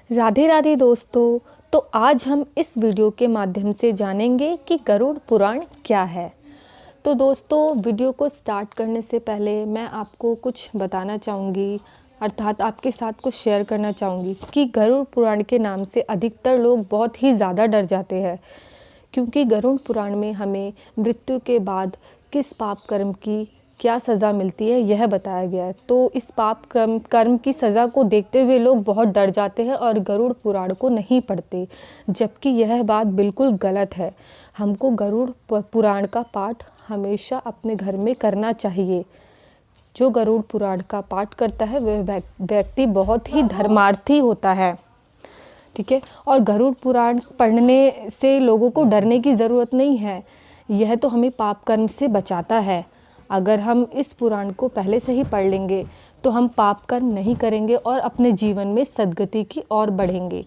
राधे राधे दोस्तों। तो आज हम इस वीडियो के माध्यम से जानेंगे कि गरुड़ पुराण क्या है। तो दोस्तों, वीडियो को स्टार्ट करने से पहले मैं आपको कुछ बताना चाहूँगी, अर्थात आपके साथ कुछ शेयर करना चाहूँगी कि गरुड़ पुराण के नाम से अधिकतर लोग बहुत ही ज़्यादा डर जाते हैं, क्योंकि गरुड़ पुराण में हमें मृत्यु के बाद किस पाप कर्म की क्या सज़ा मिलती है यह बताया गया है। तो इस पाप कर्म की सज़ा को देखते हुए लोग बहुत डर जाते हैं और गरुड़ पुराण को नहीं पढ़ते, जबकि यह बात बिल्कुल गलत है। हमको गरुड़ पुराण का पाठ हमेशा अपने घर में करना चाहिए। जो गरुड़ पुराण का पाठ करता है वह व्यक्ति बहुत ही धर्मार्थी होता है, ठीक है। और गरुड़ पुराण पढ़ने से लोगों को डरने की ज़रूरत नहीं है, यह तो हमें पाप कर्म से बचाता है। अगर हम इस पुराण को पहले से ही पढ़ लेंगे तो हम पाप कर्म नहीं करेंगे और अपने जीवन में सद्गति की ओर बढ़ेंगे।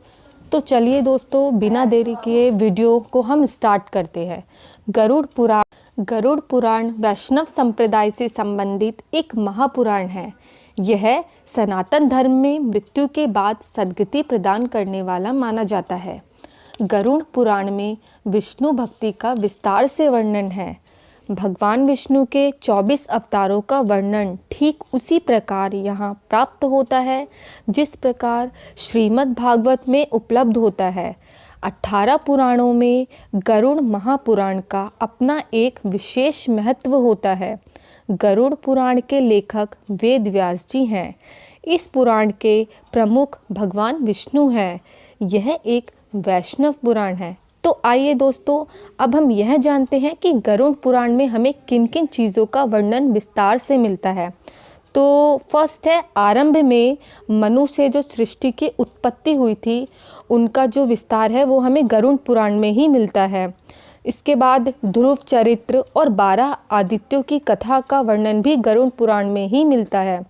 तो चलिए दोस्तों, बिना देरी किए वीडियो को हम स्टार्ट करते हैं। गरुड़ पुराण वैष्णव संप्रदाय से संबंधित एक महापुराण है। यह सनातन धर्म में मृत्यु के बाद सद्गति प्रदान करने वाला माना जाता है। गरुड़ पुराण में विष्णु भक्ति का विस्तार से वर्णन है। भगवान विष्णु के 24 अवतारों का वर्णन ठीक उसी प्रकार यहाँ प्राप्त होता है जिस प्रकार श्रीमद् भागवत में उपलब्ध होता है। 18 पुराणों में गरुड़ महापुराण का अपना एक विशेष महत्व होता है। गरुड़ पुराण के लेखक वेद व्यास जी हैं। इस पुराण के प्रमुख भगवान विष्णु हैं। यह एक वैष्णव पुराण है। तो आइए दोस्तों, अब हम यह जानते हैं कि गरुड़ पुराण में हमें किन किन चीज़ों का वर्णन विस्तार से मिलता है। तो फर्स्ट है, आरंभ में मनु से जो सृष्टि की उत्पत्ति हुई थी उनका जो विस्तार है वो हमें गरुड़ पुराण में ही मिलता है। इसके बाद ध्रुव चरित्र और 12 आदित्यों की कथा का वर्णन भी गरुड़ पुराण में ही मिलता है।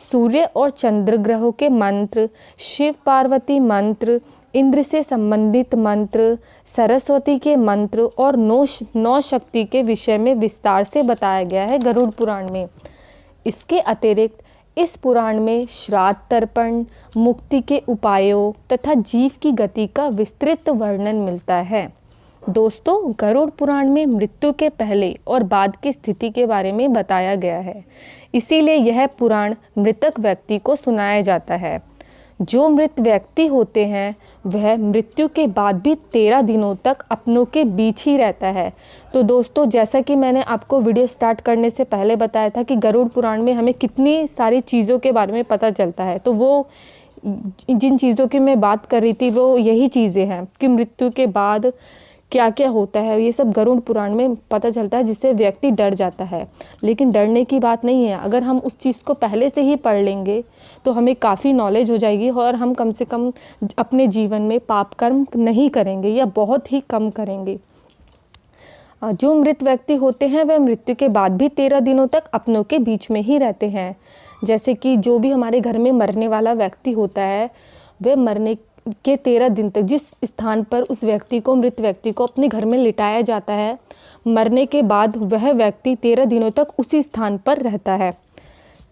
सूर्य और चंद्र ग्रहों के मंत्र, शिव पार्वती मंत्र, इंद्र से संबंधित मंत्र, सरस्वती के मंत्र और नौ शक्ति के विषय में विस्तार से बताया गया है गरुड़ पुराण में। इसके अतिरिक्त इस पुराण में श्राद्ध तर्पण, मुक्ति के उपायों तथा जीव की गति का विस्तृत वर्णन मिलता है। दोस्तों, गरुड़ पुराण में मृत्यु के पहले और बाद की स्थिति के बारे में बताया गया है, इसीलिए यह पुराण मृतक व्यक्ति को सुनाया जाता है। जो मृत व्यक्ति होते हैं वह मृत्यु के बाद भी 13 दिनों तक अपनों के बीच ही रहता है। तो दोस्तों, जैसा कि मैंने आपको वीडियो स्टार्ट करने से पहले बताया था कि गरुड़ पुराण में हमें कितनी सारी चीज़ों के बारे में पता चलता है, तो वो जिन चीज़ों की मैं बात कर रही थी वो यही चीज़ें हैं कि मृत्यु के बाद क्या क्या होता है, ये सब गरुड़ पुराण में पता चलता है, जिससे व्यक्ति डर जाता है। लेकिन डरने की बात नहीं है, अगर हम उस चीज़ को पहले से ही पढ़ लेंगे तो हमें काफ़ी नॉलेज हो जाएगी और हम कम से कम अपने जीवन में पाप कर्म नहीं करेंगे या बहुत ही कम करेंगे। जो मृत व्यक्ति होते हैं वह मृत्यु के बाद भी 13 दिनों तक अपनों के बीच में ही रहते हैं। जैसे कि जो भी हमारे घर में मरने वाला व्यक्ति होता है वह मरने के 13 दिन तक जिस स्थान पर उस व्यक्ति को, मृत व्यक्ति को अपने घर में लिटाया जाता है, मरने के बाद वह व्यक्ति 13 दिनों तक उसी स्थान पर रहता है।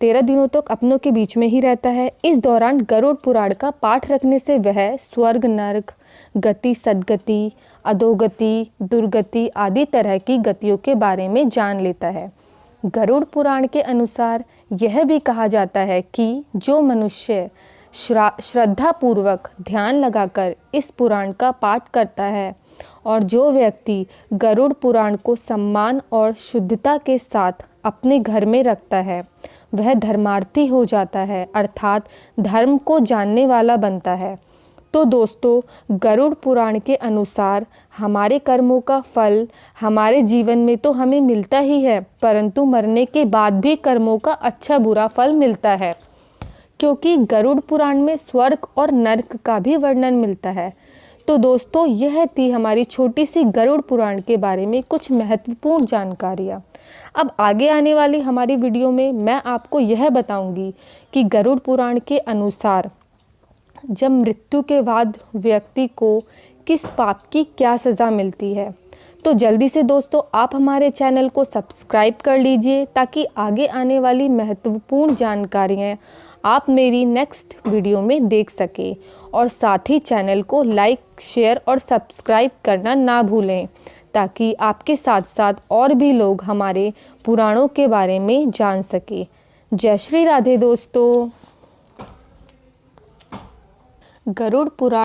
13 दिनों तक अपनों के बीच में ही रहता है। इस दौरान गरुड़ पुराण का पाठ रखने से वह स्वर्ग, नरक गति, सद्गति, अधोगति, दुर्गति आदि तरह की गतियों के बारे में जान लेता है। गरुड़ पुराण के अनुसार यह भी कहा जाता है कि जो मनुष्य श्रद्धापूर्वक ध्यान लगाकर इस पुराण का पाठ करता है और जो व्यक्ति गरुड़ पुराण को सम्मान और शुद्धता के साथ अपने घर में रखता है वह धर्मार्थी हो जाता है, अर्थात धर्म को जानने वाला बनता है। तो दोस्तों, गरुड़ पुराण के अनुसार हमारे कर्मों का फल हमारे जीवन में तो हमें मिलता ही है, परंतु मरने के बाद भी कर्मों का अच्छा बुरा फल मिलता है, क्योंकि गरुड़ पुराण में स्वर्ग और नरक का भी वर्णन मिलता है। तो दोस्तों, यह थी हमारी छोटी सी गरुड़ पुराण के बारे में कुछ महत्वपूर्ण जानकारियाँ। अब आगे आने वाली हमारी वीडियो में मैं आपको यह बताऊंगी कि गरुड़ पुराण के अनुसार जब मृत्यु के बाद व्यक्ति को किस पाप की क्या सज़ा मिलती है। तो जल्दी से दोस्तों आप हमारे चैनल को सब्सक्राइब कर लीजिए ताकि आगे आने वाली महत्वपूर्ण जानकारियाँ आप मेरी नेक्स्ट वीडियो में देख सके। और साथ ही चैनल को लाइक, शेयर और सब्सक्राइब करना ना भूलें, ताकि आपके साथ साथ और भी लोग हमारे पुराणों के बारे में जान सके। जय श्री राधे दोस्तों। गरुड़ पुराण